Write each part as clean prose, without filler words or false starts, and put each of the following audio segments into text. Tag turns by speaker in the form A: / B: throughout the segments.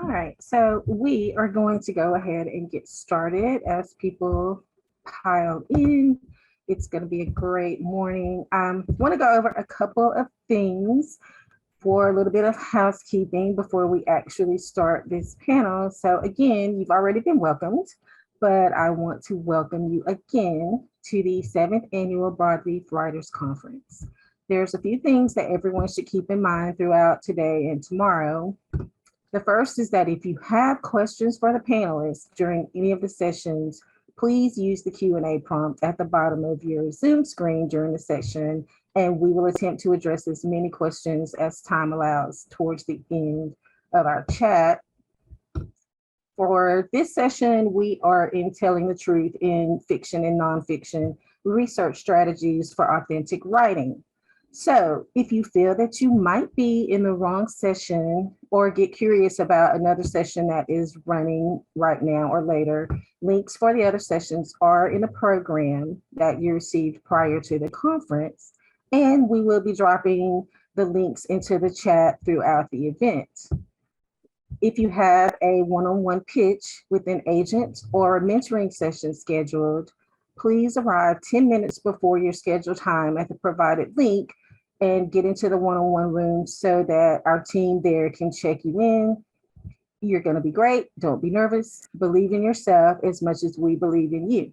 A: All right, so we are going to go ahead and get started as people pile in. It's going to be a great morning. I want to go over a couple of things for a little bit of housekeeping before we actually start this panel. So again, you've already been welcomed, but I want to welcome you again to the 7th Annual Broadleaf Writers Conference. There's a few things that everyone should keep in mind throughout today and tomorrow. The first is that if you have questions for the panelists during any of the sessions, please use the Q&A prompt at the bottom of your Zoom screen during the session, and we will attempt to address as many questions as time allows towards the end of our chat. For this session, we are in Telling the Truth in Fiction and Nonfiction, Research Strategies for Authentic Writing. So if you feel that you might be in the wrong session or get curious about another session that is running right now or later, links for the other sessions are in a program that you received prior to the conference, and we will be dropping the links into the chat throughout the event. If you have a one-on-one pitch with an agent or a mentoring session scheduled, please arrive 10 minutes before your scheduled time at the provided link and get into the one-on-one room so that our team there can check you in. You're going to be great. Don't be nervous. Believe in yourself as much as we believe in you.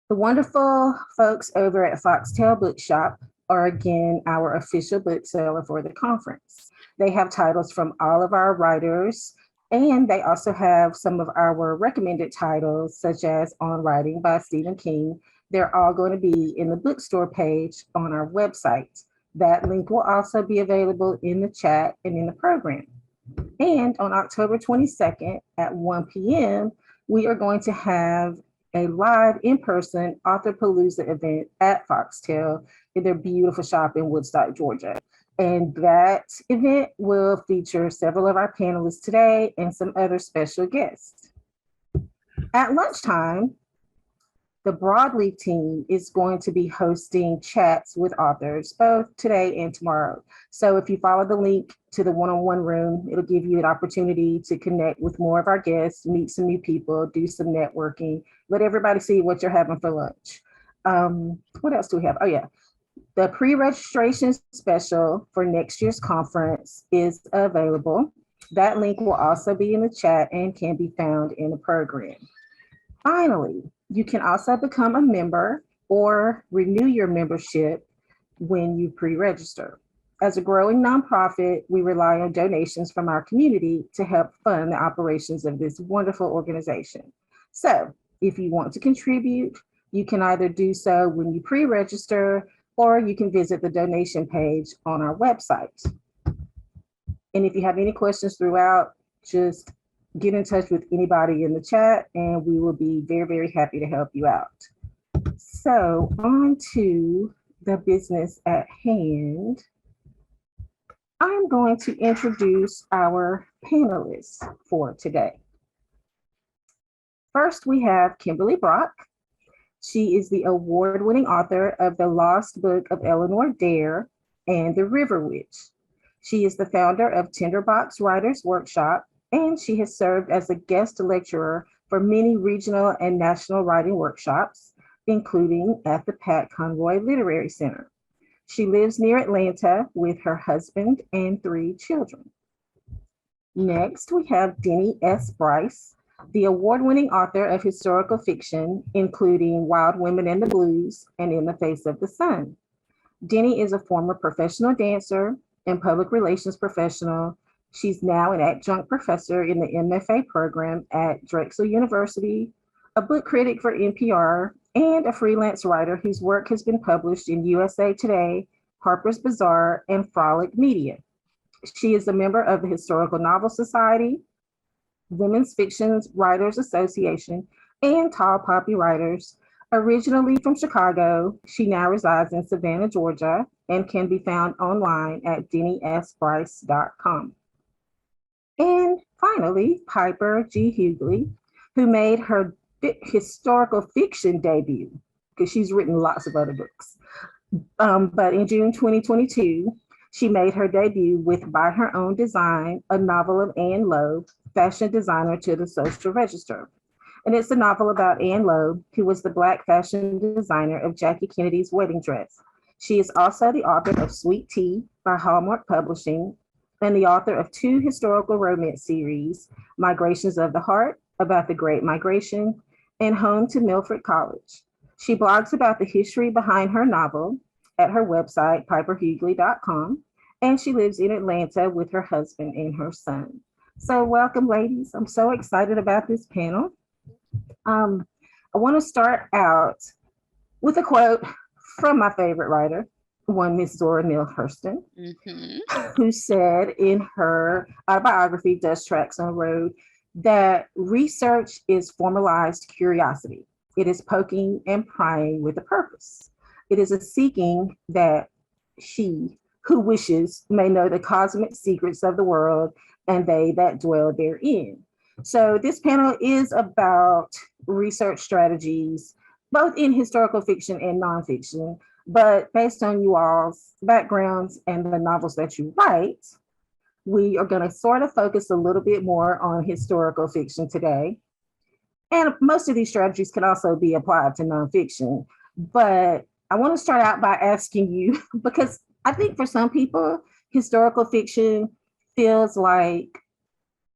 A: The wonderful folks over at Foxtail Bookshop are again our official bookseller for the conference. They have titles from all of our writers, and they also have some of our recommended titles, such as On Writing by Stephen King. They're all going to be in the bookstore page on our website. That link will also be available in the chat and in the program. And on October 22nd at 1 p.m., we are going to have a live in-person Authorpalooza event at Foxtail in their beautiful shop in Woodstock, Georgia. And that event will feature several of our panelists today and some other special guests. At lunchtime, the Broadleaf team is going to be hosting chats with authors both today and tomorrow. So if you follow the link to the one-on-one room, it'll give you an opportunity to connect with more of our guests, meet some new people, do some networking, let everybody see what you're having for lunch. What else do we have? Oh yeah, the pre-registration special for next year's conference is available. That link will also be in the chat and can be found in the program. Finally, you can also become a member or renew your membership when you pre-register. As a growing nonprofit, we rely on donations from our community to help fund the operations of this wonderful organization. So if you want to contribute, you can either do so when you pre-register, or you can visit the donation page on our website. And if you have any questions throughout, just get in touch with anybody in the chat and we will be very, very happy to help you out. So on to the business at hand. I'm going to introduce our panelists for today. First, we have Kimberly Brock. She is the award-winning author of The Lost Book of Eleanor Dare and The River Witch. She is the founder of Tinderbox Writers Workshop, and she has served as a guest lecturer for many regional and national writing workshops, including at the Pat Conroy Literary Center. She lives near Atlanta with her husband and 3 children. Next, we have Denny S. Bryce, the award-winning author of historical fiction, including Wild Women and the Blues and In the Face of the Sun. Denny is a former professional dancer and public relations professional. She's now an adjunct professor in the MFA program at Drexel University, a book critic for NPR, and a freelance writer whose work has been published in USA Today, Harper's Bazaar, and Frolic Media. She is a member of the Historical Novel Society, Women's Fiction Writers Association, and Tall Poppy Writers. Originally from Chicago, she now resides in Savannah, Georgia, and can be found online at dennysbryce.com. And finally, Piper G. Huguley, who made her historical fiction debut, because she's written lots of other books. But in June 2022, She made her debut with By Her Own Design, a novel of Anne Lowe, fashion designer to the social register. And it's a novel about Anne Lowe, who was the Black fashion designer of Jackie Kennedy's wedding dress. She is also the author of Sweet Tea by Hallmark Publishing and the author of 2 historical romance series, Migrations of the Heart, about the Great Migration, and Home to Milford College. She blogs about the history behind her novel at her website, piperhuguley.com, and she lives in Atlanta with her husband and her son. So welcome, ladies. I'm so excited about this panel. I want to start out with a quote from my favorite writer, one Miss Zora Neale Hurston, who said in her autobiography, Dust Tracks on the Road, that research is formalized curiosity. It is poking and prying with a purpose. It is a seeking that she who wishes may know the cosmic secrets of the world and they that dwell therein. So this panel is about research strategies, both in historical fiction and nonfiction, but based on you all's backgrounds and the novels that you write, we are going to sort of focus a little bit more on historical fiction today. And most of these strategies can also be applied to nonfiction. But I want to start out by asking you, because I think for some people, historical fiction feels like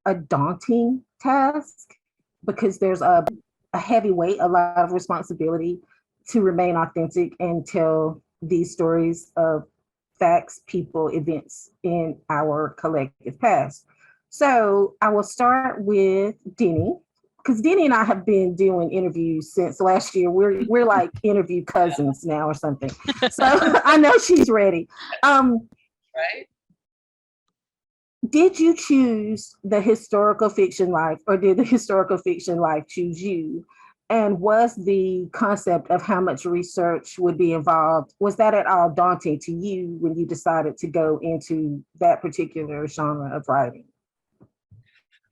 A: a daunting task because there's a heavy weight, a lot of responsibility to remain authentic and tell these stories of facts, people, events in our collective past. So I will start with Denny, because Denny and I have been doing interviews since last year. We're like interview cousins now or something. So I know she's ready.
B: Right.
A: Did you choose the historical fiction life, or did the historical fiction life choose you? And was the concept of how much research would be involved, was that at all daunting to you when you decided to go into that particular genre of writing?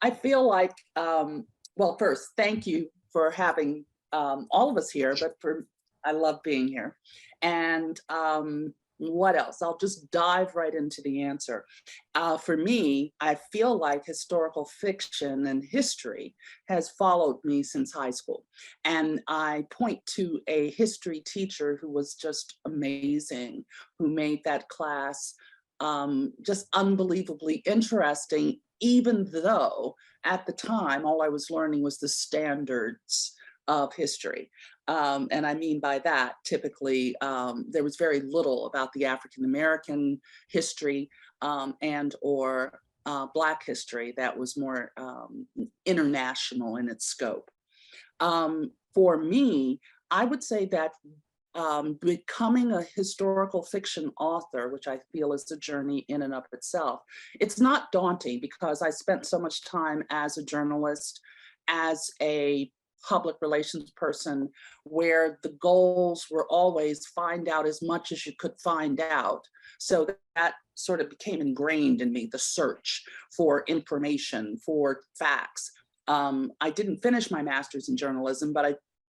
B: I feel like, well, first, thank you for having all of us here, but I love being here. And what else? I'll just dive right into the answer. For me, I feel like historical fiction and history has followed me since high school. And I point to a history teacher who was just amazing, who made that class just unbelievably interesting, even though at the time, all I was learning was the standards of history. And I mean by that, typically, there was very little about the African-American history and or Black history that was more international in its scope. For me, I would say that becoming a historical fiction author, which I feel is a journey in and of itself, it's not daunting because I spent so much time as a journalist, as a public relations person, where the goals were always find out as much as you could find out. So that sort of became ingrained in me, the search for information, for facts. I didn't finish my master's in journalism, but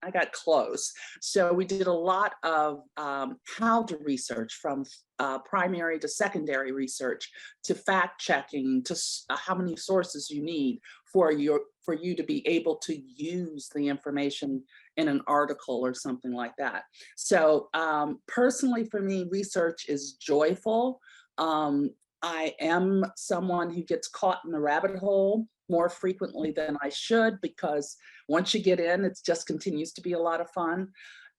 B: I got close. So we did a lot of how to research, from primary to secondary research, to fact checking, to how many sources you need for you to be able to use the information in an article or something like that. So personally for me, research is joyful. I am someone who gets caught in the rabbit hole more frequently than I should, because once you get in, it just continues to be a lot of fun.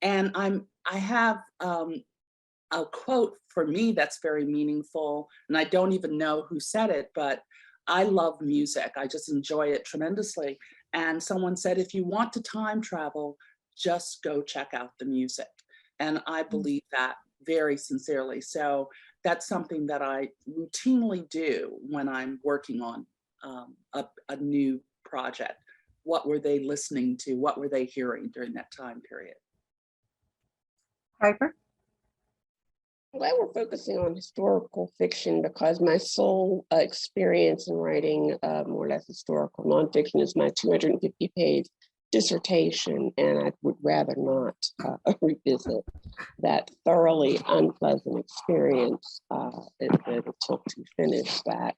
B: And I have a quote for me that's very meaningful, and I don't even know who said it, but I love music. I just enjoy it tremendously. And someone said, if you want to time travel, just go check out the music. And I believe that very sincerely. So that's something that I routinely do when I'm working on a new project. What were they listening to? What were they hearing during that time period?
A: Piper?
C: Well, we're focusing on historical fiction because my sole experience in writing more or less historical nonfiction is my 250-page dissertation, and I would rather not revisit that thoroughly unpleasant experience that it took to finish that.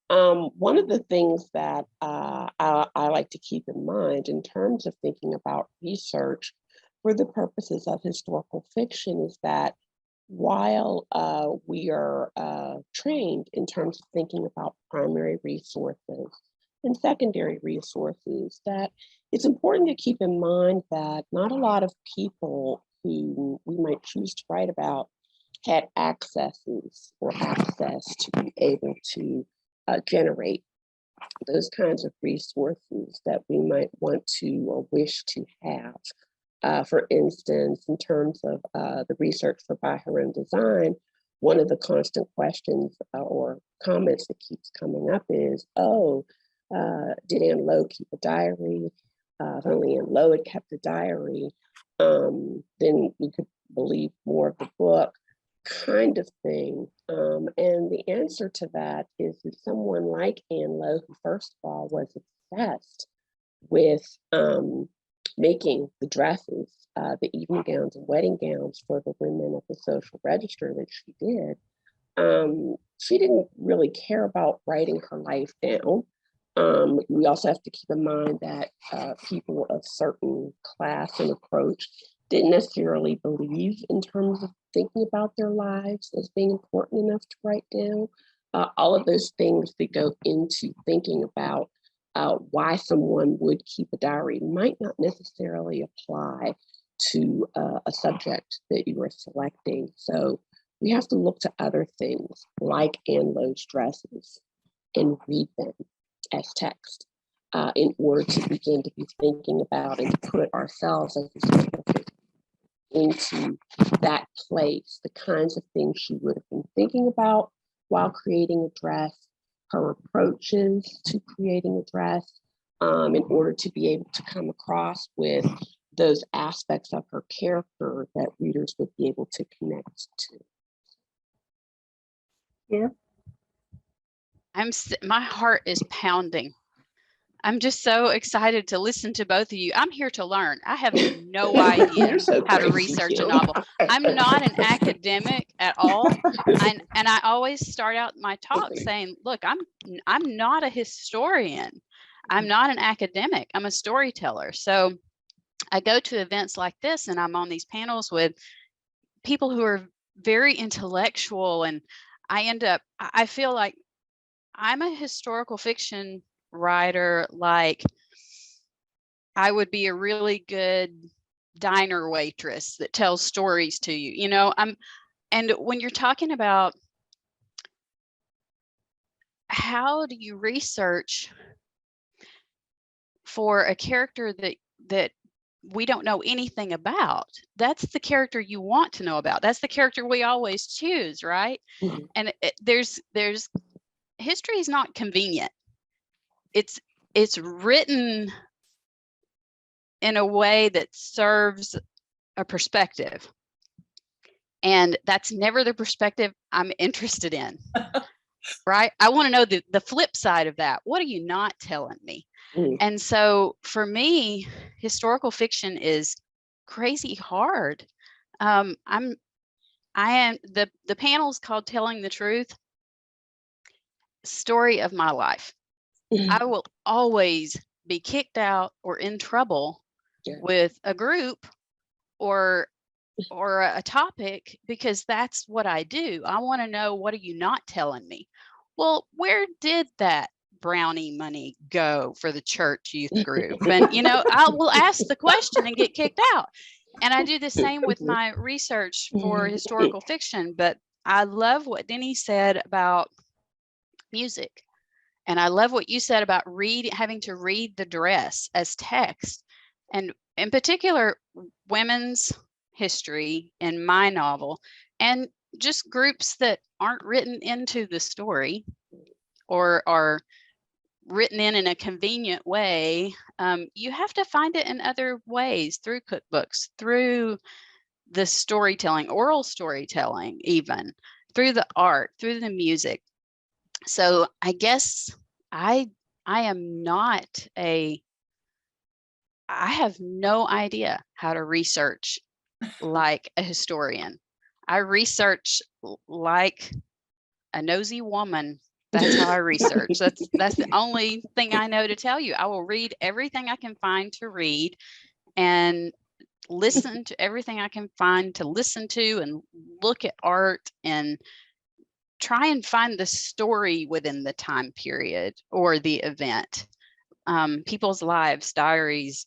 C: One of the things that I like to keep in mind in terms of thinking about research for the purposes of historical fiction is that while we are trained in terms of thinking about primary resources and secondary resources, that it's important to keep in mind that not a lot of people who we might choose to write about had access to be able to generate those kinds of resources that we might want to or wish to have. For instance, in terms of the research for By Her Own Design, one of the constant questions or comments that keeps coming up is, did Anne Lowe keep a diary? If only Anne Lowe had kept a diary, then we could believe more of the book, kind of thing. And the answer to that is that someone like Anne Lowe, who first of all was obsessed with making the dresses, the evening gowns and wedding gowns for the women at the social register that she did, she didn't really care about writing her life down. We also have to keep in mind that people of certain class and approach didn't necessarily believe in terms of thinking about their lives as being important enough to write down. All of those things that go into thinking about why someone would keep a diary might not necessarily apply to a subject that you are selecting. So we have to look to other things like Anne Lowe's dresses and read them as text in order to begin to be thinking about and to put ourselves as a into that place, the kinds of things she would have been thinking about while creating a dress, her approaches to creating a dress, in order to be able to come across with those aspects of her character that readers would be able to connect to.
A: Yeah.
D: My heart is pounding. I'm just so excited to listen to both of you. I'm here to learn. I have no idea how to research a novel. I'm not an academic at all. And I always start out my talk saying, look, I'm not a historian. I'm not an academic. I'm a storyteller. So I go to events like this and I'm on these panels with people who are very intellectual, and I feel like I'm a historical fiction writer. Like, I would be a really good diner waitress that tells stories to you, you know. And when you're talking about how do you research for a character that we don't know anything about, that's the character you want to know about. That's the character we always choose, right?
C: Mhm.
D: And there's history is not convenient. It's written in a way that serves a perspective, and that's never the perspective I'm interested in. Right? I want to know the flip side of that. What are you not telling me?
C: Mm.
D: And so for me, historical fiction is crazy hard. I am the panel's called Telling the Truth. Story of my life. I will always be kicked out or in trouble with a group or a topic, because that's what I do. I want to know, what are you not telling me? Well, where did that brownie money go for the church youth group? And, you know, I will ask the question and get kicked out. And I do the same with my research for historical fiction. But I love what Denny said about music. And I love what you said about having to read the dress as text. And in particular, women's history in my novel, and just groups that aren't written into the story or are written in a convenient way. You have to find it in other ways, through cookbooks, through the storytelling, oral storytelling, even through the art, through the music. So I guess I am not I have no idea how to research like a historian. I research like a nosy woman. That's how I research. That's the only thing I know to tell you. I will read everything I can find to read and listen to everything I can find to listen to, and look at art and try and find the story within the time period or the event. People's lives, diaries.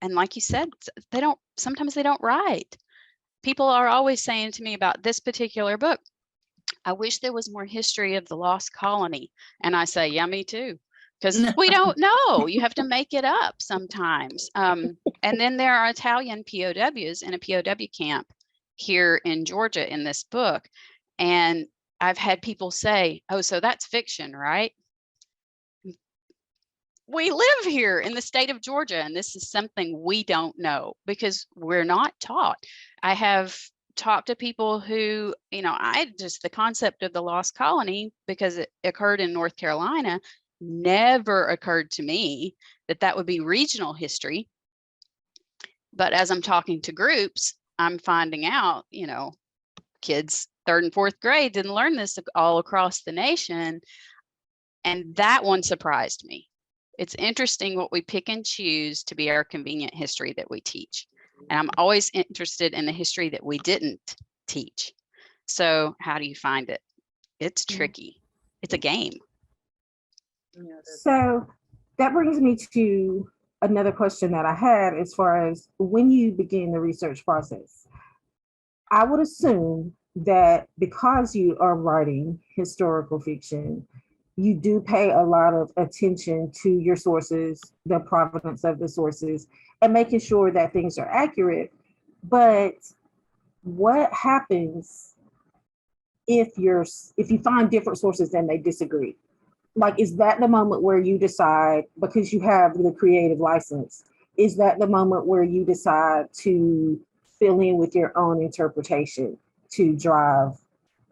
D: And like you said, sometimes they don't write. People are always saying to me about this particular book, I wish there was more history of the lost colony. And I say, yeah, me too. Because we don't know. You have to make it up sometimes. And then there are Italian POWs in a POW camp here in Georgia in this book. And I've had people say, oh, so that's fiction, right? We live here in the state of Georgia, and this is something we don't know because we're not taught. I have talked to people who, the concept of the lost colony, because it occurred in North Carolina, never occurred to me that would be regional history. But as I'm talking to groups, I'm finding out, kids 3rd and 4th grade didn't learn this all across the nation. And that one surprised me. It's interesting what we pick and choose to be our convenient history that we teach. And I'm always interested in the history that we didn't teach. So how do you find it? It's tricky. It's a game.
A: So that brings me to another question that I had as far as when you begin the research process. I would assume that because you are writing historical fiction, you do pay a lot of attention to your sources, the provenance of the sources, and making sure that things are accurate. But what happens if you find different sources and they disagree? Like, is that the moment where you decide, because you have the creative license, is that the moment where you decide to fill in with your own interpretation to drive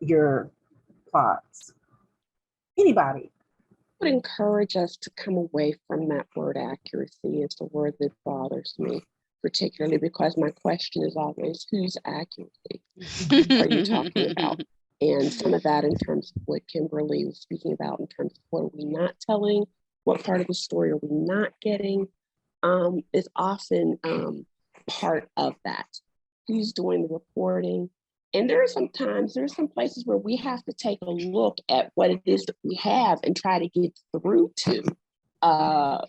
A: your plots? Anybody?
C: I would encourage us to come away from that word accuracy. It's a word that bothers me, particularly because my question is always, whose accuracy are you talking about? And some of that in terms of what Kimberly was speaking about, in terms of what are we not telling, what part of the story are we not getting, is often part of that. Who's doing the reporting? And there are some places where we have to take a look at what it is that we have and try to get through to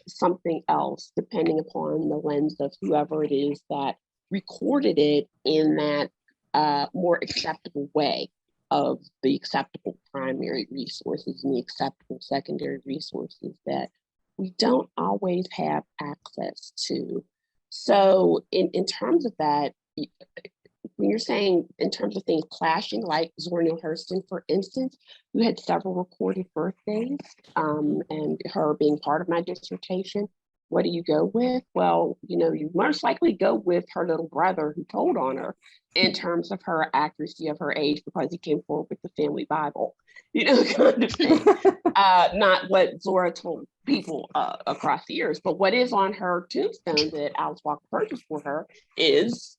C: something else, depending upon the lens of whoever it is that recorded it in that more acceptable way of the acceptable primary resources and the acceptable secondary resources that we don't always have access to. So in terms of that, when you're saying in terms of things clashing, like Zora Neale Hurston, for instance, who had several recorded birthdays, and her being part of my dissertation, what do you go with? Well, you most likely go with her little brother who told on her in terms of her accuracy of her age, because he came forward with the family Bible, kind of thing. Not what Zora told people across the years, but what is on her tombstone that Alice Walker purchased for her is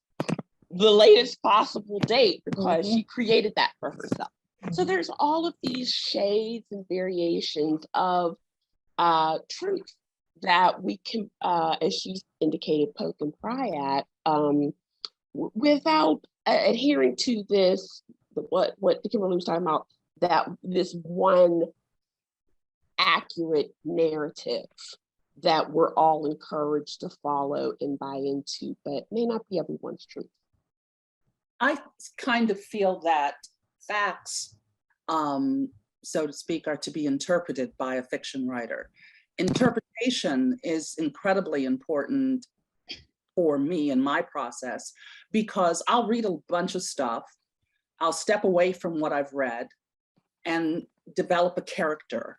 C: the latest possible date, because she created that for herself. So there's all of these shades and variations of truth that we can, as she indicated, poke and pry at, without adhering to this, what Kimberly was talking about, that this one accurate narrative that we're all encouraged to follow and buy into, but may not be everyone's truth.
B: I kind of feel that facts, so to speak, are to be interpreted by a fiction writer. Interpretation is incredibly important for me in my process, because I'll read a bunch of stuff, I'll step away from what I've read and develop a character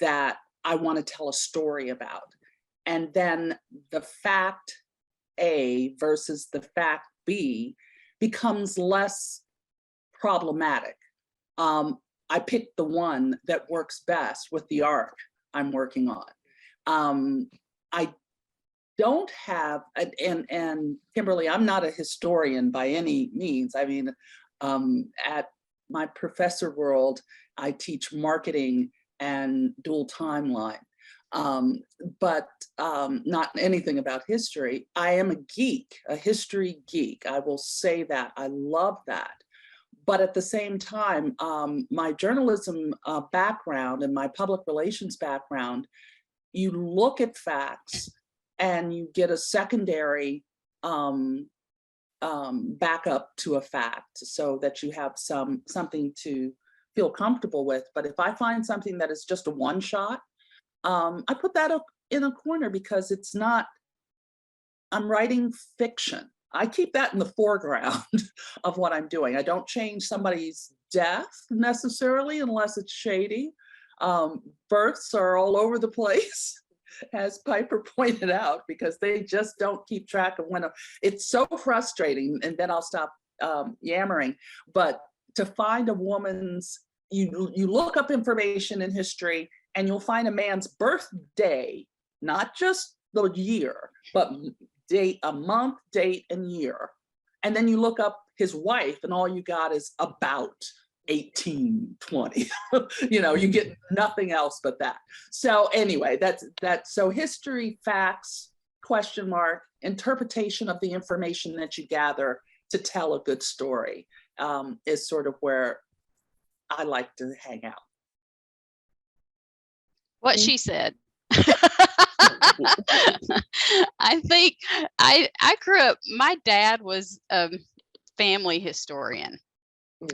B: that I want to tell a story about. And then the fact A versus the fact B becomes less problematic. I picked the one that works best with the arc I'm working on. I don't have, and Kimberly, I'm not a historian by any means. I mean, at my professor world, I teach marketing and dual timeline, but not anything about history. I am a geek, a history geek. I will say that. I love that. But at the same time, my journalism background and my public relations background, you look at facts and you get a secondary backup to a fact so that you have something to feel comfortable with. But if I find something that is just a one shot, I put that up in a corner because it's not, I'm writing fiction. I keep that in the foreground of what I'm doing. I don't change somebody's death necessarily unless it's shady. Births are all over the place, as Piper pointed out, because they just don't keep track of when. It's so frustrating, and then I'll stop yammering. But to find a woman's, you look up information in history and you'll find a man's birthday, not just the year, but date, a month, date, and year. And then you look up his wife and all you got is about 1820. You know, you get nothing else but that. So anyway, that's so history, facts, question mark, interpretation of the information that you gather to tell a good story is sort of where I like to hang out.
D: What she said. I think I grew up, my dad was a family historian,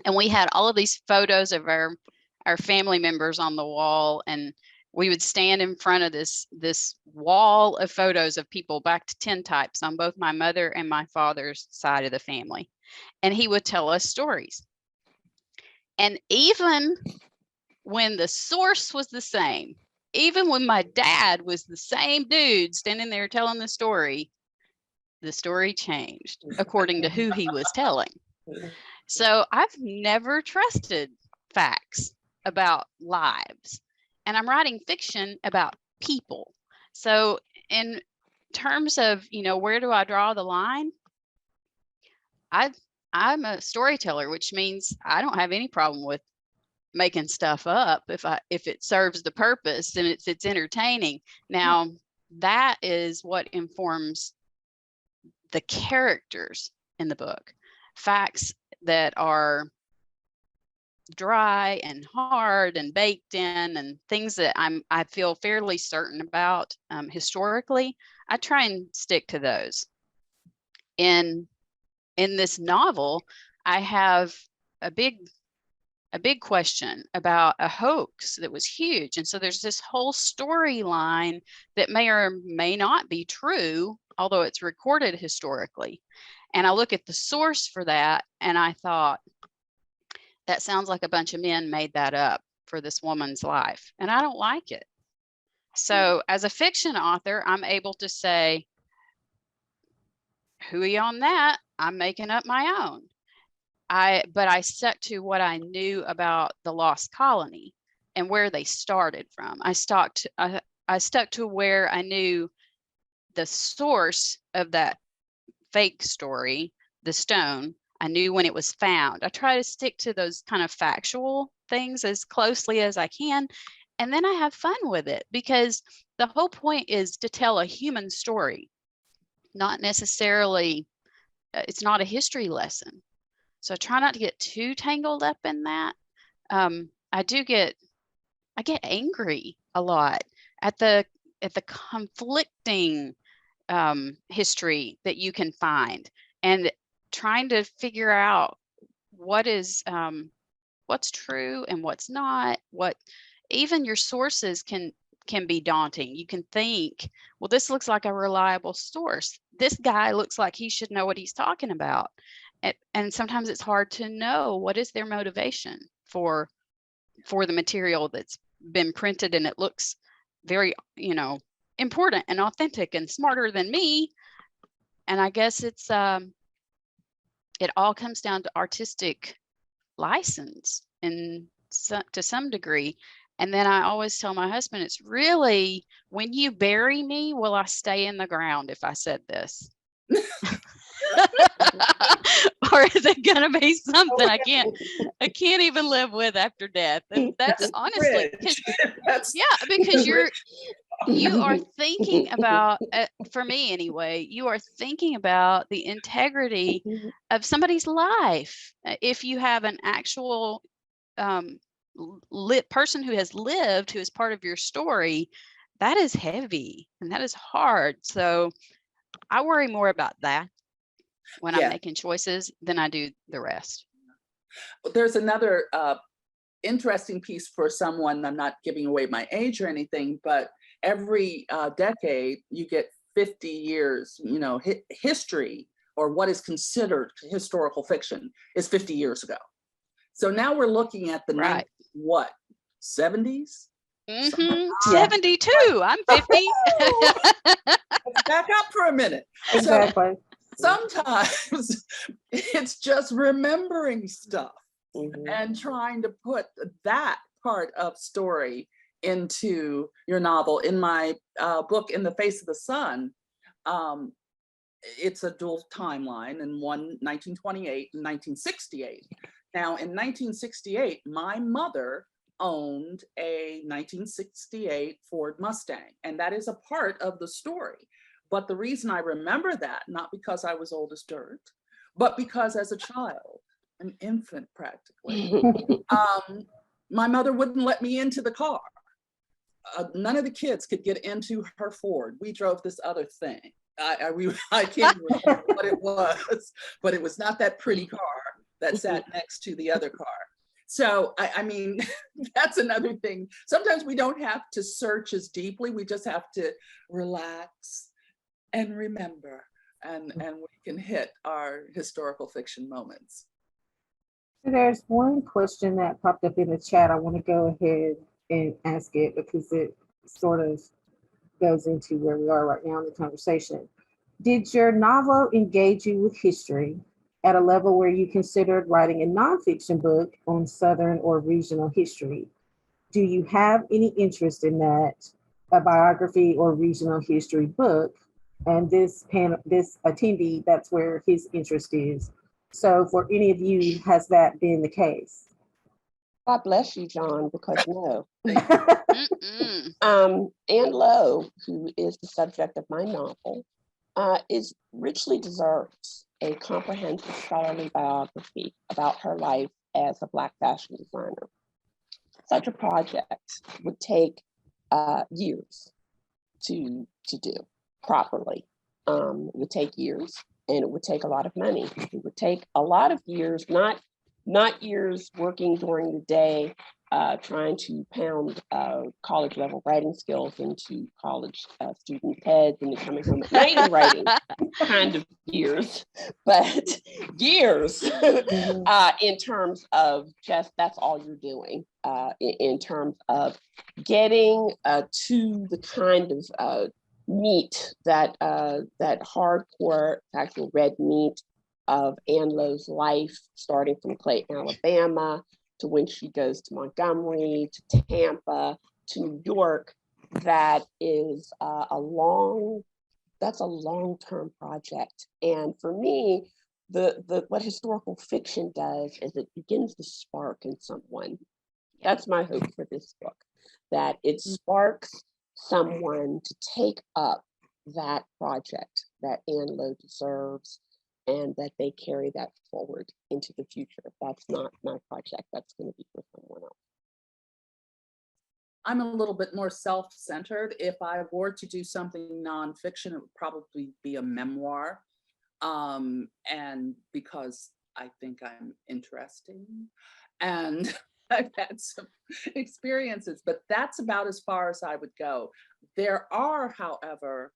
D: and we had all of these photos of our family members on the wall, and we would stand in front of this wall of photos of people back to tintypes on both my mother and my father's side of the family, and he would tell us stories. And even when the source was the same, even when my dad was the same dude standing there telling the story changed according to who he was telling. So I've never trusted facts about lives, and I'm writing fiction about people. So in terms of, you know, where do I draw the line? I'm a storyteller, which means I don't have any problem with making stuff up if it serves the purpose and it's entertaining. Now that is what informs the characters in the book. Facts that are dry and hard and baked in, and things that I feel fairly certain about historically, I try and stick to those. In this novel, I have a big question about a hoax that was huge. And so there's this whole storyline that may or may not be true, although it's recorded historically. And I look at the source for that and I thought, that sounds like a bunch of men made that up for this woman's life. And I don't like it. So as a fiction author, I'm able to say, hooey on that, I'm making up my own. But I stuck to what I knew about the Lost Colony and where they started from. I stuck to where I knew the source of that fake story, the stone. I knew when it was found. I try to stick to those kind of factual things as closely as I can. And then I have fun with it, because the whole point is to tell a human story, not necessarily, it's not a history lesson. So I try not to get too tangled up in that. I get angry a lot at the conflicting history that you can find, and trying to figure out what's true and what's not. What even your sources can be daunting. You can think, well, this looks like a reliable source. This guy looks like he should know what he's talking about. And sometimes it's hard to know what is their motivation for the material that's been printed, and it looks very, important and authentic and smarter than me. And I guess it's it all comes down to artistic license to some degree. And then I always tell my husband, it's really, when you bury me, will I stay in the ground if I said this? Or is it gonna be something I can't even live with after death? That's honestly, because you are thinking about, for me anyway, you are thinking about the integrity of somebody's life. If you have an actual person who has lived, who is part of your story, that is heavy and that is hard. So I worry more about that when I'm making choices than I do the rest.
B: There's another interesting piece for someone, I'm not giving away my age or anything, but every decade you get 50 years, history, or what is considered historical fiction is 50 years ago. So now we're looking at the 70s?
D: Mm-hmm. 72. I'm 50.
B: Let's back up for a minute.
A: Exactly.
B: So sometimes it's just remembering stuff and trying to put that part of story into your novel. In my book, In the Face of the Sun, it's a dual timeline, and one 1928 and 1968. Now, in 1968, my mother owned a 1968 Ford Mustang, and that is a part of the story. But the reason I remember that, not because I was old as dirt, but because as a child, an infant practically, my mother wouldn't let me into the car. None of the kids could get into her Ford. We drove this other thing. I can't remember what it was, but it was not that pretty car that sat next to the other car. So, I mean, that's another thing. Sometimes we don't have to search as deeply. We just have to relax and remember, and we can hit our historical fiction moments.
A: There's one question that popped up in the chat. I want to go ahead and ask it because it sort of goes into where we are right now in the conversation. Did your novel engage you with history at a level where you considered writing a nonfiction book on Southern or regional history? Do you have any interest in that, a biography or regional history book? And this attendee, that's where his interest is. So for any of you, has that been the case?
C: God bless you, John, because no. Anne Lowe, who is the subject of my novel, richly deserves a comprehensive scholarly biography about her life as a Black fashion designer. Such a project would take years to do properly. It would take years, and it would take a lot of money. It would take a lot of years, not years working during the day, trying to pound college level writing skills into college student heads and coming home at night and writing kind of years, but years in terms of just that's all you're doing in terms of getting to the kind of meat, that hardcore actual red meat of Anne Lowe's life, starting from Clayton, Alabama, to when she goes to Montgomery, to Tampa, to New York. That is a long-term project. And for me, what historical fiction does is it begins to spark in someone. That's my hope for this book, that it sparks someone to take up that project that Anne Lowe deserves, and that they carry that forward into the future. That's not my project, that's going to be for someone else.
B: I'm a little bit more self-centered. If I were to do something nonfiction, it would probably be a memoir. And because I think I'm interesting and I've had some experiences, but that's about as far as I would go. There are, however,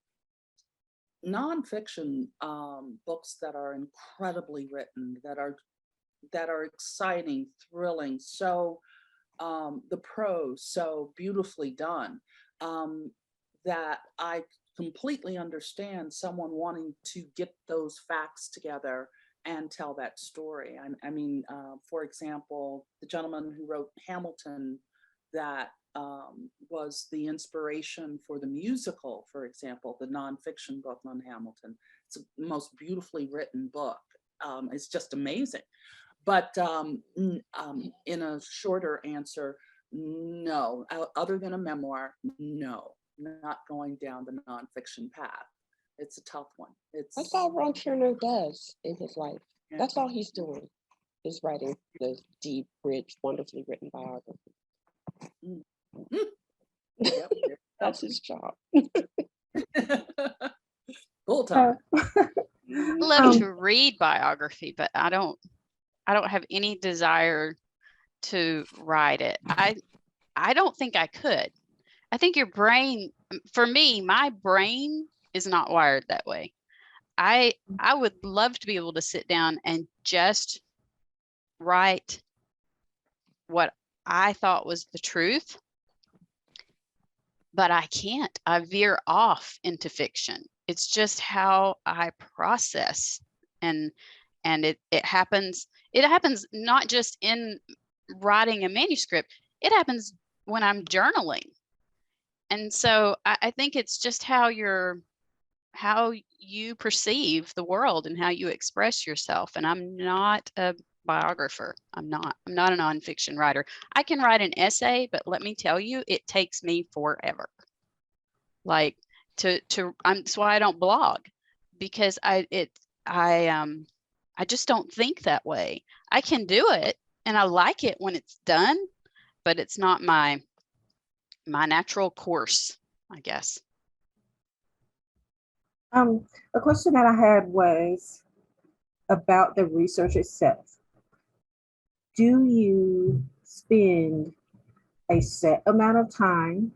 B: nonfiction books that are incredibly written, that are exciting, thrilling, so the prose so beautifully done, that I completely understand someone wanting to get those facts together and tell that story. I mean, for example, the gentleman who wrote Hamilton, that was the inspiration for the musical, for example, the nonfiction book on Hamilton. It's the most beautifully written book. It's just amazing. But in a shorter answer, no, other than a memoir, no, not going down the nonfiction path. It's a tough one.
C: That's all Ron Chernow does in his life.
B: Yeah.
C: That's all he's doing, is writing the deep, rich, wonderfully written biography.
B: Yep.
C: That's his job.
B: Full time.
D: Love to read biography, but I don't have any desire to write it. I don't think I could. I think your brain, for me, my brain is not wired that way. I would love to be able to sit down and just write what I thought was the truth, but I can't. I veer off into fiction. It's just how I process, and it happens. It happens not just in writing a manuscript. It happens when I'm journaling. And so I think it's just how you perceive the world and how you express yourself. And I'm not a biographer. I'm not a nonfiction writer. I can write an essay, but let me tell you, it takes me forever. Like that's why I don't blog, because I just don't think that way. I can do it and I like it when it's done, but it's not my natural course, I guess.
A: A question that I had was about the research itself. Do you spend a set amount of time?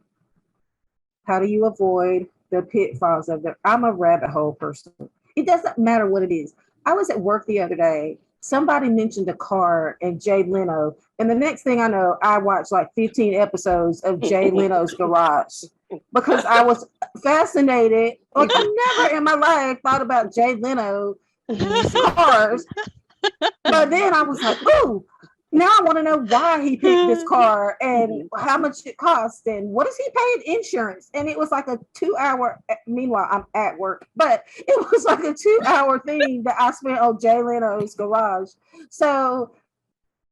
A: How do you avoid the pitfalls of it? I'm a rabbit hole person. It doesn't matter what it is. I was at work the other day. Somebody mentioned a car and Jay Leno. And the next thing I know, I watched like 15 episodes of Jay Leno's Garage because I was fascinated. Like, I never in my life thought about Jay Leno's cars. But then I was like, ooh, now I want to know why he picked this car and how much it cost and what is he paying insurance. And it was like a 2-hour, meanwhile, I'm at work, but it was like a 2-hour thing that I spent on Jay Leno's Garage. So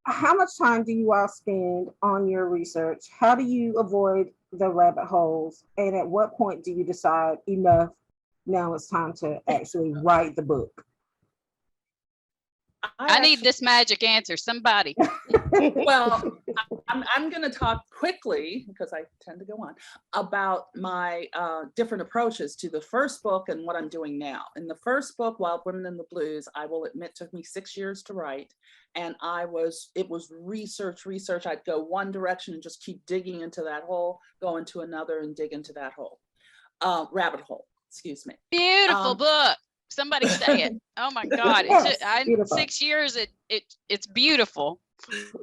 A: how much time do you all spend on your research? How do you avoid the rabbit holes? And at what point do you decide enough, now it's time to actually write the book?
D: I need this magic answer, somebody.
B: Well, I'm going to talk quickly, because I tend to go on, about my different approaches to the first book and what I'm doing now. In the first book, Wild Women in the Blues, I will admit took me 6 years to write. And it was research. I'd go one direction and just keep digging into that hole, go into another and dig into that hole. Rabbit hole, excuse me.
D: Beautiful book. Somebody say it. Oh my God.
A: Yes,
D: it's 6 years. It's beautiful.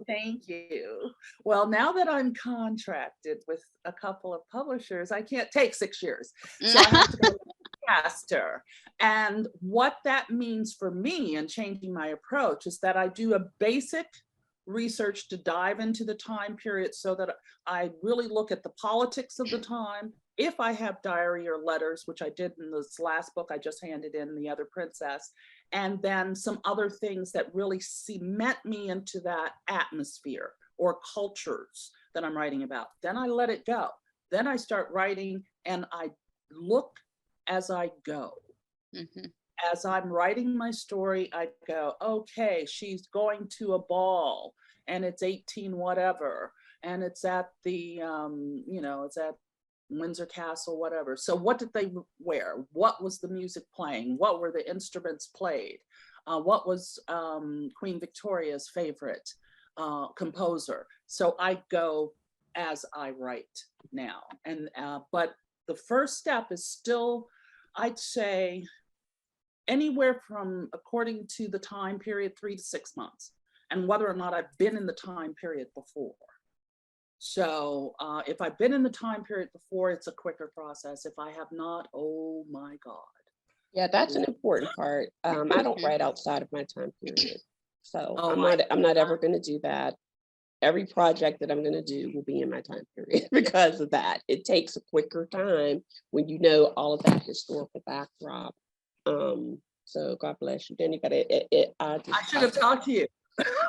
B: Thank you. Well, now that I'm contracted with a couple of publishers, I can't take 6 years. So I have to go faster. And what that means for me in changing my approach is that I do a basic research to dive into the time period so that I really look at the politics of the time. If I have diary or letters, which I did in this last book I just handed in, The Other Princess, and then some other things that really cement me into that atmosphere or cultures that I'm writing about, then I let it go. Then I start writing and I look as I go. Mm-hmm. As I'm writing my story, I go, okay, she's going to a ball and it's 18 whatever, and it's at the, it's at Windsor Castle, whatever. So what did they wear? What was the music playing? What were the instruments played? What was Queen Victoria's favorite composer? So I go as I write now. And but the first step is still, I'd say, anywhere from, according to the time period, 3 to 6 months, and whether or not I've been in the time period before. So if I've been in the time period before, it's a quicker process. If I have not, oh my God.
C: Yeah, that's an important part. I don't write outside of my time period. So I'm not ever going to do that. every project that I'm going to do will be in my time period because of that. It takes a quicker time when you know all of that historical backdrop. So God bless you, Denny. But
B: I should have talked to you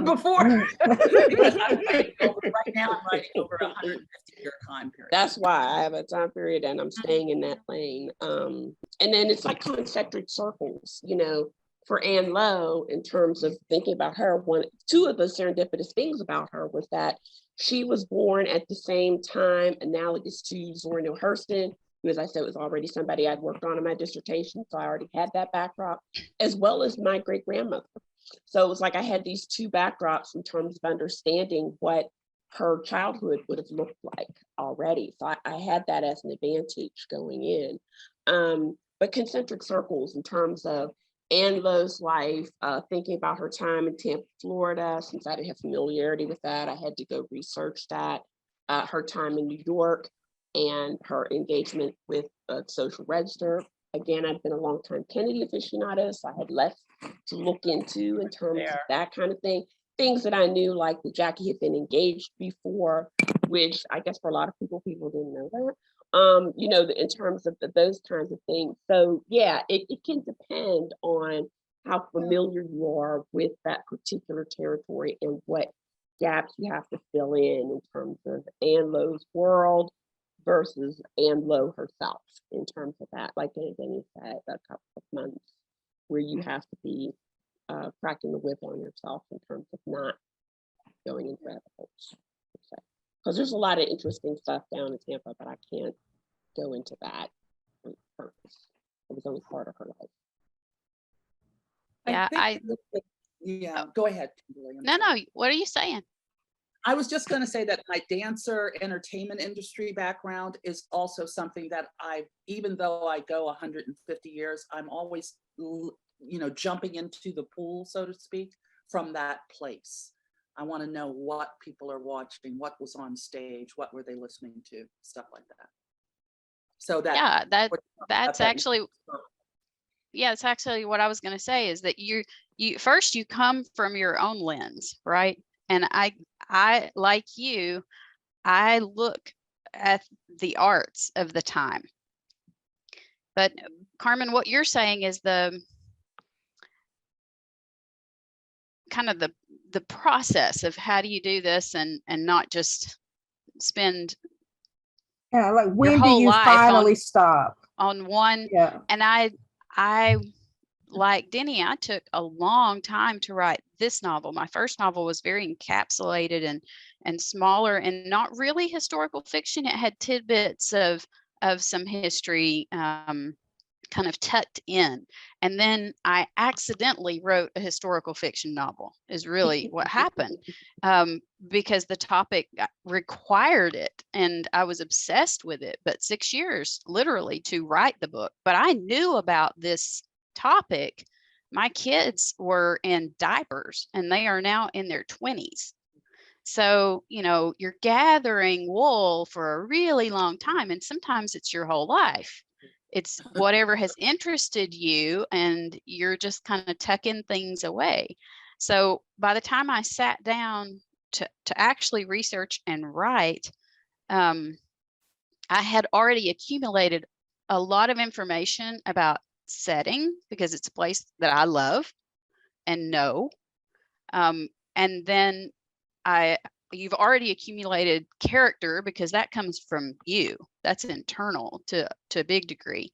B: before because right now I'm writing over 150-year time period.
C: That's why I have a time period and I'm staying in that lane. And then it's like concentric circles, you know, for Anne Lowe, in terms of thinking about her. Two of the serendipitous things about her was that she was born at the same time, analogous to Zora Neale Hurston, who, as I said, was already somebody I'd worked on in my dissertation. So I already had that backdrop, as well as my great grandmother. So it was like I had these two backdrops in terms of understanding what her childhood would have looked like already. So I had that as an advantage going in. But concentric circles in terms of Anne Lowe's life, thinking about her time in Tampa, Florida, since I didn't have familiarity with that, I had to go research that. Her time in New York and her engagement with Social Register. Again, I've been a longtime Kennedy aficionado, so I had less to look into in terms of that kind of thing. Things that I knew, like that Jackie had been engaged before, which I guess for a lot of people didn't know that. You know, in terms of those kinds of things. So yeah, it can depend on how familiar you are with that particular territory and what gaps you have to fill in terms of Anne Lowe's world versus Anne Lowe herself, in terms of that, like Denny said, a couple of months where you have to be cracking the whip on yourself in terms of not going into rabbit holes. Because there's a lot of interesting stuff down in Tampa, but I can't go into that on purpose. It was only part of her life.
D: Yeah,
B: go ahead, Kimberly.
D: No, what are you saying?
B: I was just going to say that my dancer entertainment industry background is also something that even though I go 150 years, I'm always, jumping into the pool, so to speak, from that place. I want to know what people are watching, what was on stage, what were they listening to, stuff like that. So
D: that's actually what I was going to say, is that you first you come from your own lens, right? And I like you, I look at the arts of the time. But Carmen, what you're saying is the kind of the process of how do you do this and not just spend
A: like when do you finally stop
D: on one. And I like Denny, I took a long time to write this novel. My first novel was very encapsulated and smaller and not really historical fiction. It had tidbits of some history kind of tucked in. And then I accidentally wrote a historical fiction novel, is really what happened, because the topic required it and I was obsessed with it. But 6 years literally to write the book. But I knew about this topic. My kids were in diapers and they are now in their 20s. So, you're gathering wool for a really long time, and sometimes it's your whole life. It's whatever has interested you, and you're just kind of tucking things away. So by the time I sat down to actually research and write, I had already accumulated a lot of information about setting, because it's a place that I love and know. And then you've already accumulated character, because that comes from you. That's internal to a big degree.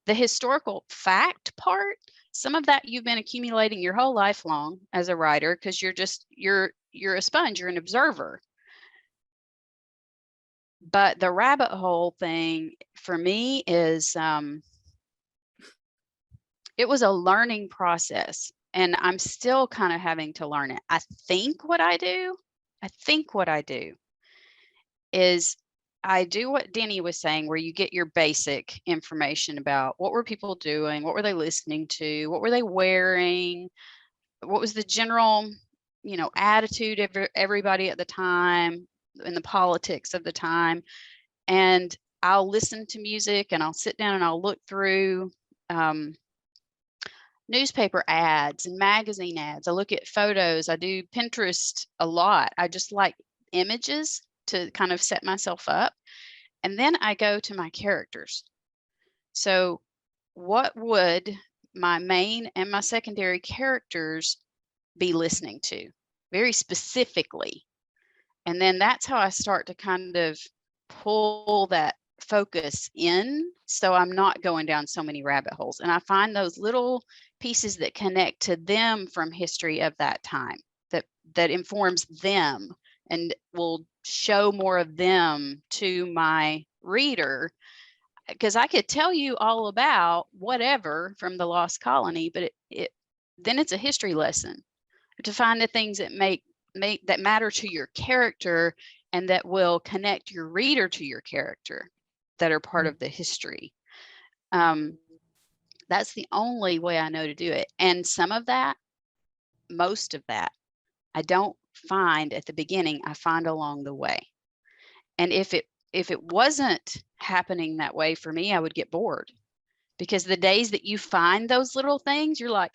D: The historical fact part, some of that you've been accumulating your whole life long as a writer, because you're a sponge, you're an observer. But the rabbit hole thing for me is it was a learning process, and I'm still kind of having to learn it. I think what I do is I do what Denny was saying, where you get your basic information about what were people doing, what were they listening to, what were they wearing, what was the general, attitude of everybody at the time, and the politics of the time. And I'll listen to music, and I'll sit down and I'll look through newspaper ads and magazine ads. I look at photos. I do Pinterest a lot. I just like images to kind of set myself up. And then I go to my characters. So what would my main and my secondary characters be listening to very specifically? And then that's how I start to kind of pull that focus in, so I'm not going down so many rabbit holes. And I find those little pieces that connect to them from history of that time, that informs them and will show more of them to my reader. Because I could tell you all about whatever from the Lost Colony, but then it's a history lesson to find the things that that matter to your character and that will connect your reader to your character, that are part of the history. That's the only way I know to do it. And most of that, I don't find at the beginning, I find along the way. And if it wasn't happening that way for me, I would get bored. Because the days that you find those little things, you're like,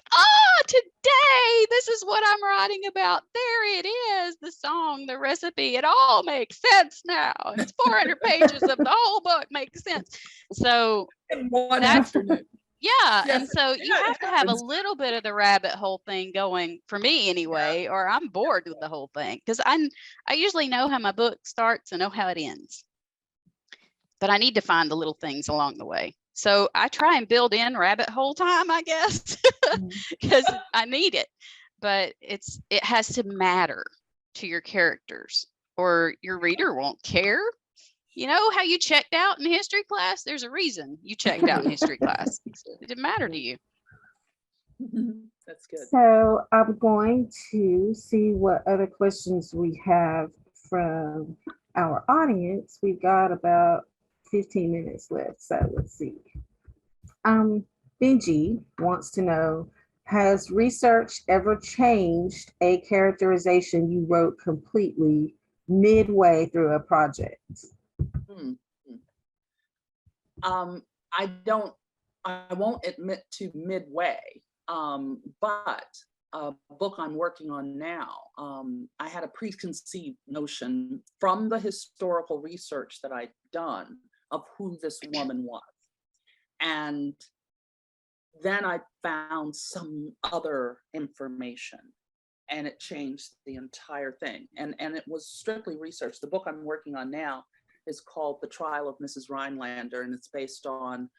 D: today, this is what I'm writing about. There it is, the song, the recipe. It all makes sense now. It's 400 pages of the whole book makes sense. So
B: in one afternoon.
D: Yeah.
B: Yes,
D: And so you have to have a little bit of the rabbit hole thing going for me anyway, or I'm bored with the whole thing. Because I usually know how my book starts and know how it ends. But I need to find the little things along the way. So I try and build in rabbit hole time, I guess, because I need it. But it has to matter to your characters, or your reader won't care. You know how you checked out in history class? There's a reason you checked out in history class. It didn't matter to you.
B: That's good.
A: So I'm going to see what other questions we have from our audience. We've got about 15 minutes left, so let's see. Benji wants to know, has research ever changed a characterization you wrote completely midway through a project?
B: I won't admit to midway, but a book I'm working on now, I had a preconceived notion from the historical research that I'd done of who this woman was. And then I found some other information, and it changed the entire thing. And it was strictly research. The book I'm working on now is called The Trial of Mrs. Rhinelander, and it's based on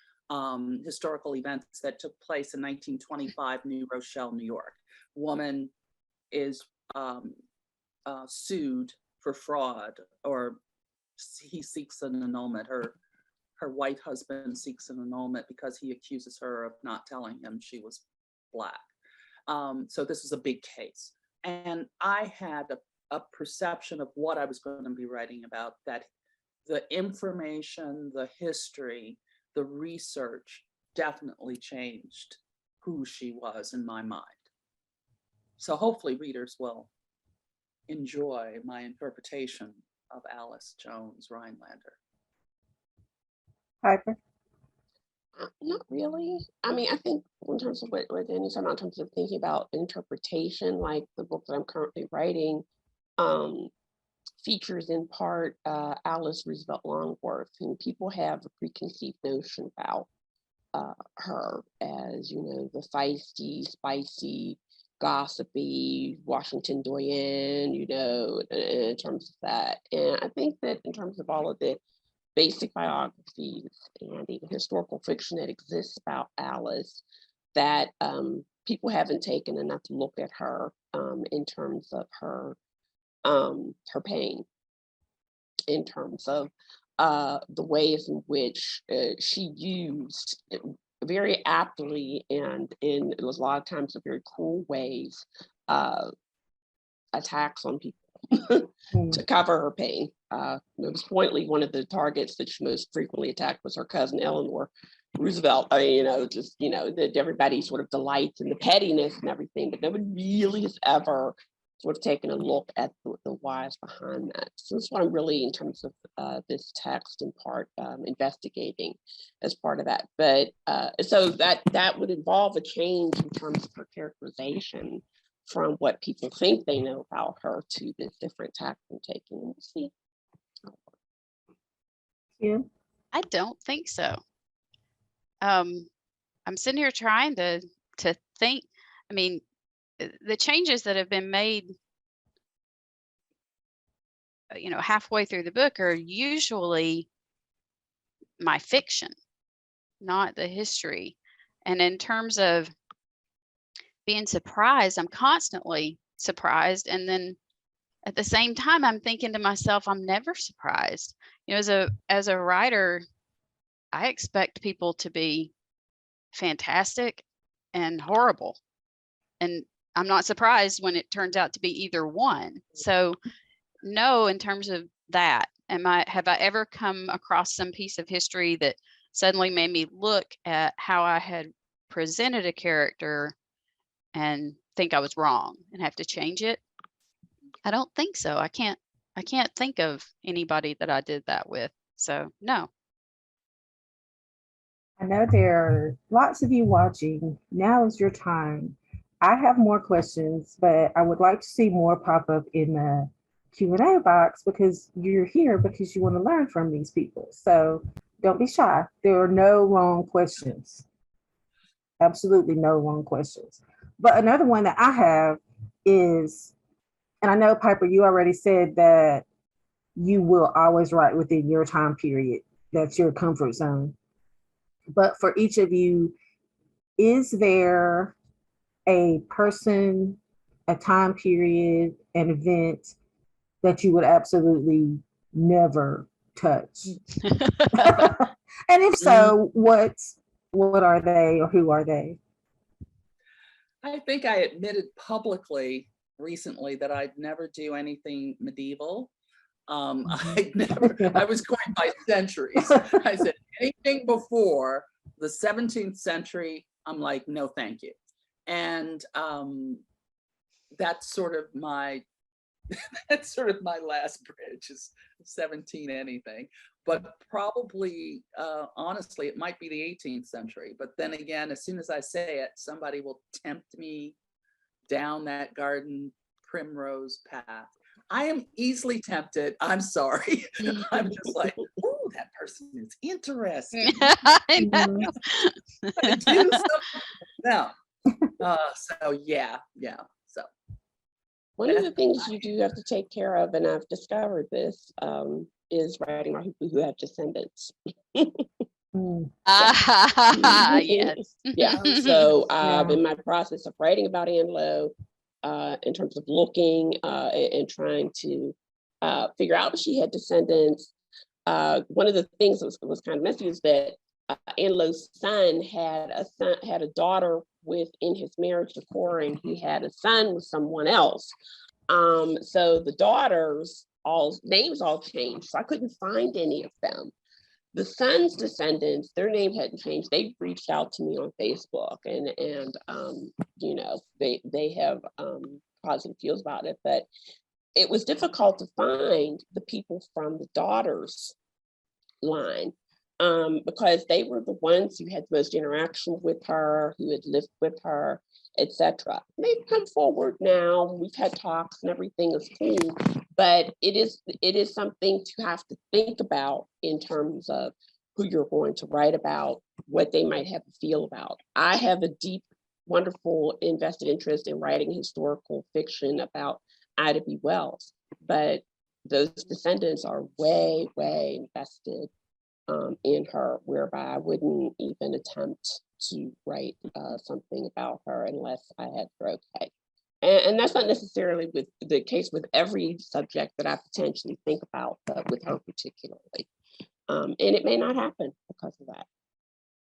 B: historical events that took place in 1925, New Rochelle, New York. Woman is sued for fraud, or he seeks an annulment. Her white husband seeks an annulment because he accuses her of not telling him she was Black. So this is a big case. And I had a perception of what I was going to be writing about, that the information, the history, the research definitely changed who she was in my mind. So hopefully readers will enjoy my interpretation of Alice Jones Rhinelander.
A: Piper?
C: Not really. I mean, I think in terms of what Denny's talking about, in terms of thinking about interpretation, like the book that I'm currently writing, features in part Alice Roosevelt Longworth, and people have a preconceived notion about her as, you know, the feisty, spicy, gossipy Washington doyen, you know, in terms of that. And I think that in terms of all of the basic biographies and even historical fiction that exists about Alice, that people haven't taken enough to look at her in terms of her pain, in terms of the ways in which she used very aptly and in it was a lot of times in very cool ways attacks on people to cover her pain. Most pointedly, one of the targets that she most frequently attacked was her cousin Eleanor Roosevelt. I mean, you know, just, you know, that everybody sort of delights in the pettiness and everything, but nobody really has ever sort of taken a look at the whys behind that. So that's what I'm really, in terms of this text, in part investigating as part of that. But so that would involve a change in terms of her characterization from what people think they know about her to this different tack I'm taking. We'll see.
A: Yeah.
D: I don't think so. I'm sitting here trying to think. I mean, the changes that have been made, halfway through the book are usually my fiction, not the history. And in terms of being surprised, I'm constantly surprised. And then at the same time, I'm thinking to myself, I'm never surprised. As a writer, I expect people to be fantastic and horrible. And I'm not surprised when it turns out to be either one. So no, in terms of that, have I ever come across some piece of history that suddenly made me look at how I had presented a character and think I was wrong and have to change it? I don't think so. I can't think of anybody that I did that with. So no.
A: I know there are lots of you watching. Now is your time. I have more questions, but I would like to see more pop up in the Q&A box, because you're here because you want to learn from these people. So don't be shy. There are no wrong questions. Absolutely no wrong questions. But another one that I have is, and I know, Piper, you already said that you will always write within your time period. That's your comfort zone. But for each of you, is there a person, a time period, an event that you would absolutely never touch? And if so, what are they, or who are they?
B: I think I admitted publicly recently that I'd never do anything medieval. I was going by centuries. I said anything before the 17th century, I'm like, no, thank you. And that's sort of my last bridge is 17 anything. But probably, honestly, it might be the 18th century. But then again, as soon as I say it, somebody will tempt me down that garden primrose path. I am easily tempted. I'm sorry. I'm just like, oh, that person is interesting.
D: I know.
B: Do something. No. So yeah. So
C: one of the things you do have to take care of, and I've discovered this, is writing about people who have descendants.
D: Yes.
C: Yeah. So in my process of writing about Anne Lowe, in terms of looking and trying to figure out if she had descendants, one of the things that was kind of messy is that Anne Lowe's son had a daughter within his marriage to Cora, and he had a son with someone else. So the daughters names all changed, so I couldn't find any of them. The son's descendants, their name hadn't changed. They reached out to me on Facebook, and they have positive feels about it, but it was difficult to find the people from the daughters line, because they were the ones who had the most interaction with her, who had lived with her, etc. They've come forward now. We've had talks and everything is cool, but it is something to have to think about in terms of who you're going to write about, what they might have a feel about. I have a deep, wonderful, invested interest in writing historical fiction about Ida B. Wells, but those descendants are way, way invested in her, whereby I wouldn't even attempt to write something about her unless I had her okay. And that's not necessarily with the case with every subject that I potentially think about, but with her particularly. And it may not happen because of that.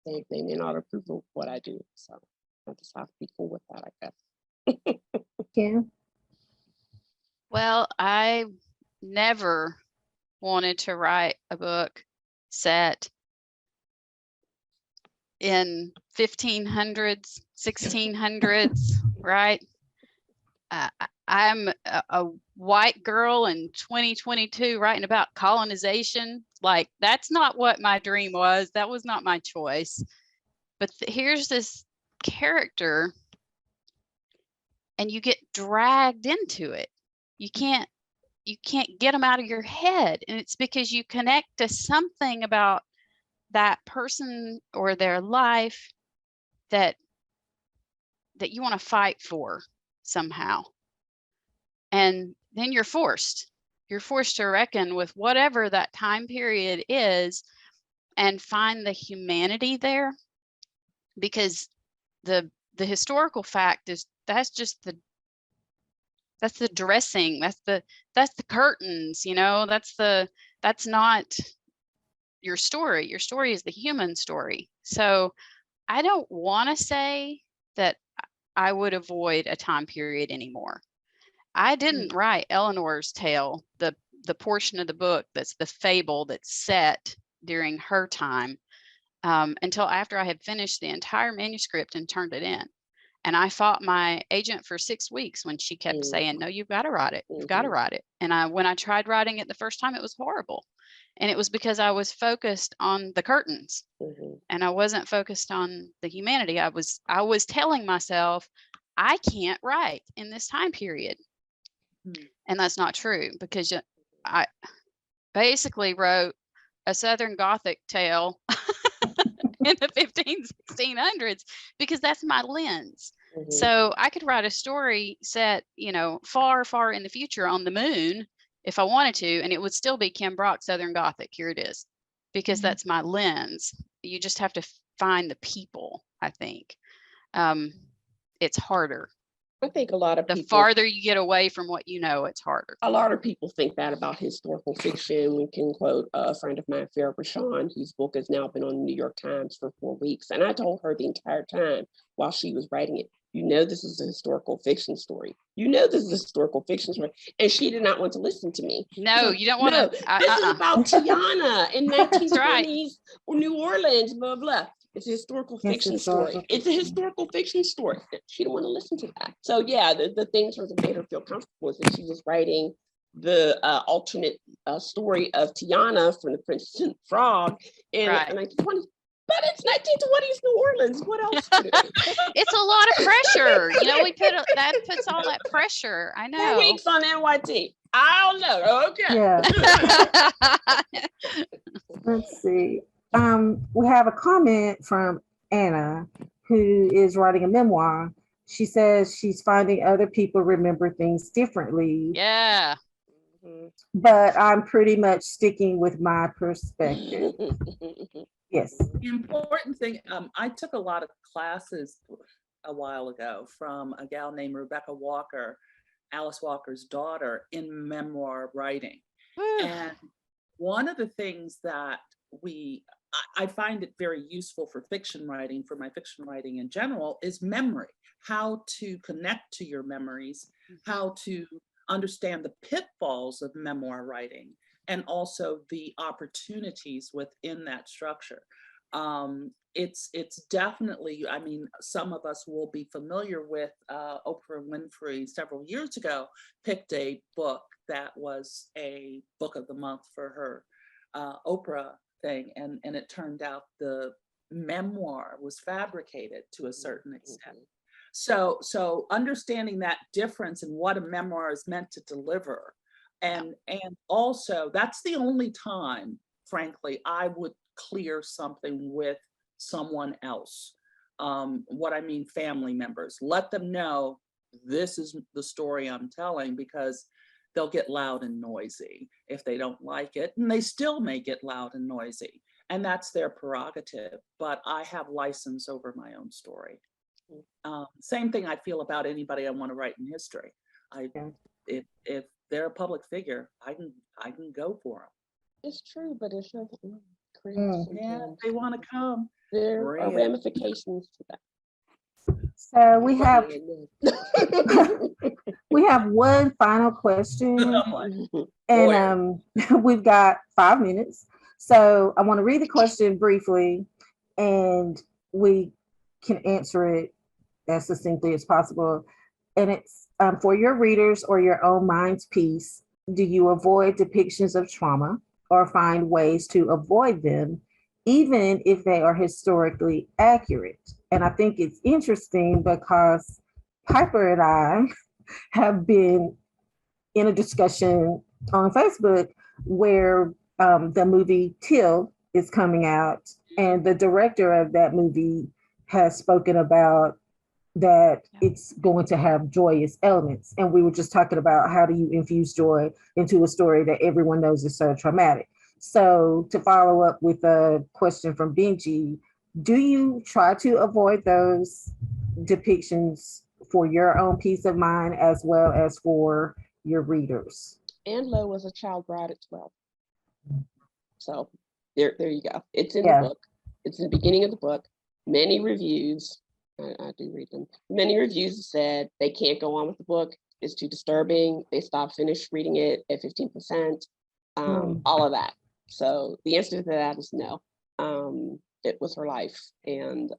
C: They may not approve of what I do. So I just have to be cool with that, I guess.
A: Yeah.
D: Well, I never wanted to write a book set in 1500s, 1600s, right? I'm a white girl in 2022 writing about colonization. Like, that's not what my dream was. That was not my choice. But here's this character, and you get dragged into it. You can't get them out of your head. And it's because you connect to something about that person or their life that you want to fight for somehow. And then you're forced to reckon with whatever that time period is and find the humanity there, because the historical fact is that's the dressing, that's the curtains, that's not your story. Your story is the human story. So I don't want to say that I would avoid a time period anymore. I didn't write Eleanor's tale, the portion of the book that's the fable that's set during her time, until after I had finished the entire manuscript and turned it in. And I fought my agent for 6 weeks when she kept saying, no, you've got to write it. You've got to write it. And when I tried writing it the first time, it was horrible. And it was because I was focused on the curtains and I wasn't focused on the humanity. I was telling myself, I can't write in this time period. And that's not true, because I basically wrote a Southern Gothic tale in the 1600s because that's my lens. So I could write a story set, far, far in the future on the moon if I wanted to, and it would still be Kim Brock Southern Gothic. Here it is, because that's my lens. You just have to find the people, I think. It's harder.
C: I think a lot of people,
D: the farther you get away from what it's harder.
C: A lot of people think that about historical fiction. We can quote a friend of mine, Farrah Rashawn, whose book has now been on the New York Times for 4 weeks. And I told her the entire time while she was writing it, this is a historical fiction story. This is a historical fiction story. And she did not want to listen to me.
D: No, you don't want to.
C: This is about Tiana in 1920s New Orleans, blah, blah. It's a historical fiction story. It's a historical fiction story. She didn't want to listen to that. So yeah, the things that made her feel comfortable is that she was writing the alternate story of Tiana from The Princess and the Frog in the 1920s. But it's 1920s New Orleans. What else?
D: It's a lot of pressure. That puts all that pressure. I know.
C: 4 weeks on NYT. I don't know. Okay.
A: Yeah. Let's see. We have a comment from Anna, who is writing a memoir. She says she's finding other people remember things differently.
D: Yeah.
A: But I'm pretty much sticking with my perspective. Yes.
B: The important thing, I took a lot of classes a while ago from a gal named Rebecca Walker, Alice Walker's daughter, in memoir writing. And one of the things that I find it very useful for fiction writing, for my fiction writing in general, is memory. How to connect to your memories, how to understand the pitfalls of memoir writing, and also the opportunities within that structure. It's definitely, some of us will be familiar with Oprah Winfrey several years ago picked a book that was a book of the month for her Oprah thing, and it turned out the memoir was fabricated to a certain extent. So understanding that difference and what a memoir is meant to deliver, and also that's the only time, frankly, I would clear something with someone else. What I mean, family members, let them know this is the story I'm telling, because they'll get loud and noisy if they don't like it, and they still may get loud and noisy, and that's their prerogative, but I have license over my own story. Same thing I feel about anybody I want to write in history. If they're a public figure, I can go for them.
C: It's true, but it's not
B: yeah, if they want to come.
C: There are ramifications to that.
A: So we have one final question, and we've got 5 minutes. So I want to read the question briefly, and we can answer it as succinctly as possible. And it's for your readers or your own mind's peace, do you avoid depictions of trauma or find ways to avoid them, even if they are historically accurate? And I think it's interesting because Piper and I have been in a discussion on Facebook where the movie Till is coming out, and the director of that movie has spoken about that it's going to have joyous elements. And we were just talking about how do you infuse joy into a story that everyone knows is so traumatic. So to follow up with a question from Benji, do you try to avoid those depictions for your own peace of mind as well as for your readers?
C: And Lo was a child bride as well. So there you go. It's in the book. It's in the beginning of the book. Many reviews, I do read them. Many reviews said they can't go on with the book. It's too disturbing. They finished reading it at 15%. All of that. So the answer to that is no. It was her life, and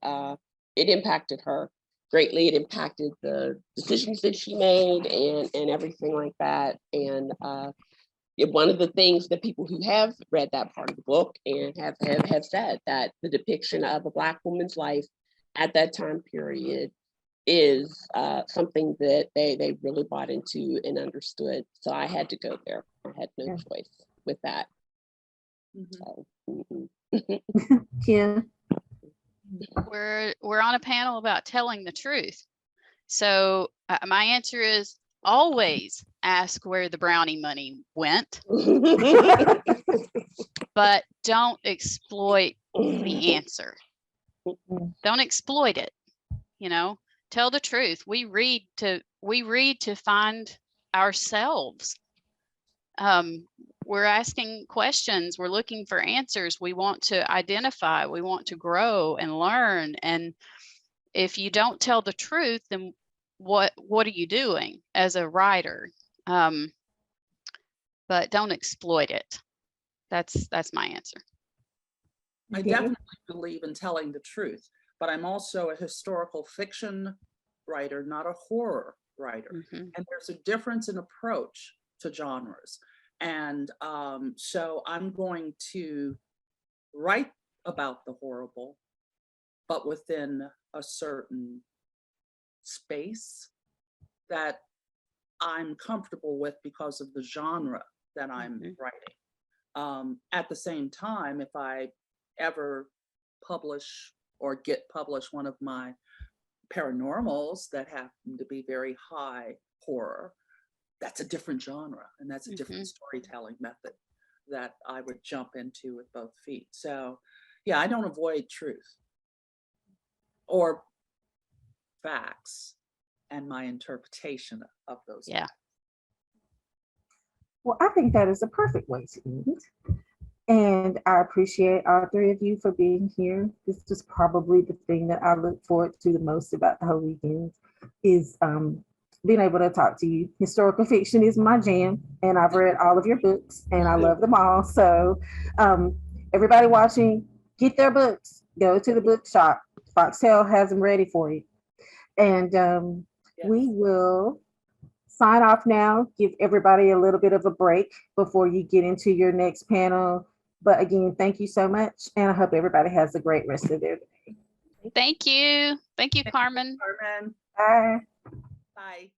C: it impacted her greatly. It impacted the decisions that she made and everything like that. And one of the things that people who have read that part of the book and have said that the depiction of a Black woman's life at that time period is something that they really bought into and understood. So I had to go there. I had no choice with that. So,
A: Kim?
D: We're on a panel about telling the truth. So my answer is always ask where the brownie money went, but don't exploit the answer. Don't exploit it. You know, tell the truth. We read to find ourselves. We're asking questions. We're looking for answers. We want to identify. We want to grow and learn. And if you don't tell the truth, then what are you doing as a writer? But don't exploit it. That's my answer.
B: I definitely believe in telling the truth, but I'm also a historical fiction writer, not a horror writer. And there's a difference in approach to genres. And so I'm going to write about the horrible, but within a certain space that I'm comfortable with because of the genre that I'm writing. At the same time, if I ever publish or get published one of my paranormals that happen to be very high horror, that's a different genre, and that's a different storytelling method that I would jump into with both feet. So yeah, I don't avoid truth or facts and my interpretation of those.
D: Yeah.
A: Well, I think that is a perfect way to end. And I appreciate all three of you for being here. This was probably the thing that I look forward to the most about the whole weekend is being able to talk to you. Historical fiction is my jam, and I've read all of your books and I love them all. So everybody watching, get their books, go to the bookshop. Foxtel has them ready for you. And we will sign off now, give everybody a little bit of a break before you get into your next panel. But again, thank you so much. And I hope everybody has a great rest of their day.
D: Thank you. Thank you, Carmen.
B: Carmen.
A: Bye.
B: Bye.